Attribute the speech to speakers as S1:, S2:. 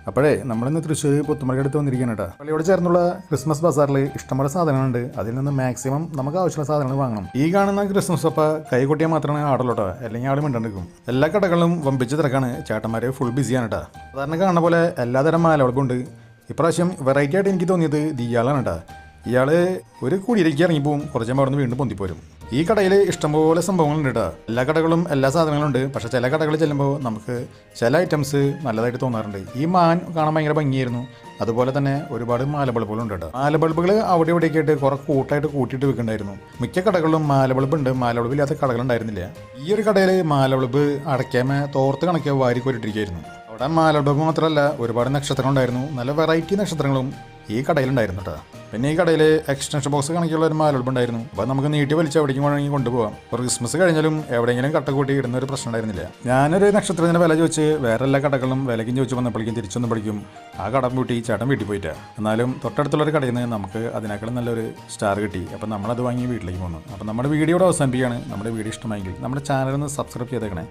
S1: അപ്പോഴേ നമ്മളിന്ന് തൃശ്ശൂർ പുത്തുമലക്കടുത്ത് വന്നിരിക്കുകയാണ് കേട്ടോ. പള്ളിയോട് ചേർന്നുള്ള ക്രിസ്മസ് ബസാറിൽ ഇഷ്ടംപോലെ സാധനങ്ങളുണ്ട്. അതിൽ നിന്ന് മാക്സിമം നമുക്ക് ആവശ്യമുള്ള സാധനങ്ങൾ വാങ്ങണം. ഈ കാണുന്ന ക്രിസ്മസ് അപ്പ കൈകൊട്ടിയാൽ മാത്രമേ ആടുള്ളൂ കേട്ടോ, അല്ലെങ്കിൽ ആൾ മിണ്ടാണ്ടിരിക്കും. എല്ലാ കടകളിലും വമ്പിച്ച് തിരക്കാണ്. ചേട്ടന്മാരെ ഫുൾ ബിസിയാണ് കേട്ടോ. സാധാരണ കാണുന്ന പോലെ എല്ലാതരം മാലവളപ്പുണ്ട്. ഇപ്രാവശ്യം വെറൈറ്റി ആയിട്ട് എനിക്ക് തോന്നിയത് ദിയാളാണ് കേട്ടോ. ഇയാൾ ഒരു കുടിയിലേക്ക് ഇറങ്ങിപ്പോവും, കുറച്ച് അവിടെ നിന്ന് വീണ്ടും പൊന്തിപ്പോരും. ഈ കടയിൽ ഇഷ്ടംപോലെ സംഭവങ്ങളുണ്ട് കേട്ടോ. എല്ലാ കടകളും എല്ലാ സാധനങ്ങളും ഉണ്ട്. പക്ഷേ ചില കടകളിൽ ചെല്ലുമ്പോൾ നമുക്ക് ചില ഐറ്റംസ് നല്ലതായിട്ട് തോന്നാറുണ്ട്. ഈ മാൻ കാണാൻ ഭയങ്കര ഭംഗിയായിരുന്നു. അതുപോലെ തന്നെ ഒരുപാട് മാലബൾബുകളുണ്ട് കേട്ടോ. മാലബൾബുകൾ അവിടെ ഇവിടെയൊക്കെ ആയിട്ട് കുറേ കൂട്ടായിട്ട് കൂട്ടിയിട്ട് വെക്കുന്നുണ്ടായിരുന്നു. മിക്ക കടകളിലും മാലബൾബ് ഉണ്ട്, മാലബൾബില്ലാത്ത കടകളുണ്ടായിരുന്നില്ല. ഈ ഒരു കടയിൽ മാലബൾബ് അടയ്ക്കാമ തോർത്ത് കണക്കെ വാരിക്കൊരിട്ടിരിക്കുകയായിരുന്നു. അവിടെ മാലബൾബ് മാത്രമല്ല, ഒരുപാട് നക്ഷത്രങ്ങൾ ഉണ്ടായിരുന്നു. നല്ല വെറൈറ്റി നക്ഷത്രങ്ങളും ഈ കടയിലുണ്ടായിരുന്നു കേട്ടോ. പിന്നെ ഈ കടയിൽ എക്സ്റ്റൻഷൻ ബോക്സ് കണക്കുള്ള ഒരു മാലബൾബ് ഉണ്ടായിരുന്നു. അപ്പോൾ നമുക്ക് നീട്ടി വലിച്ച് എവിടേക്കും വേണമെങ്കിൽ കൊണ്ടുപോകാം. ഇപ്പോൾ ക്രിസ്മസ് കഴിഞ്ഞാലും എവിടെയെങ്കിലും കട്ട കൂട്ടി ഇടുന്ന ഒരു പ്രശ്നം ഉണ്ടായിരുന്നില്ല. ഞാനൊരു നക്ഷത്രത്തിൻ്റെ വില ചോദിച്ച് വേറെ എല്ലാ കടകളും വിലയ്ക്കും ചോദിച്ച് വന്നപ്പോഴേക്കും തിരിച്ചൊന്നും പഠിക്കും ആ കട പൂട്ടി ചേട്ടൻ വീട്ടിൽ പോയിട്ടാണ്. എന്നാലും തൊട്ടടുത്തുള്ളൊരു കടയിൽ നിന്ന് നമുക്ക് അതിനേക്കാളും നല്ലൊരു സ്റ്റാർ കിട്ടി. അപ്പോൾ നമ്മളത് വാങ്ങി വീട്ടിലേക്ക് പോന്നു. അപ്പോൾ നമ്മുടെ വീഡിയോ ഇവിടെ അവസാനിപ്പിക്കുകയാണ്. നമ്മുടെ വീഡിയോ ഇഷ്ടമായെങ്കിൽ നമ്മുടെ ചാനൽ ഒന്ന് സബ്സ്ക്രൈബ് ചെയ്തേക്കണേ.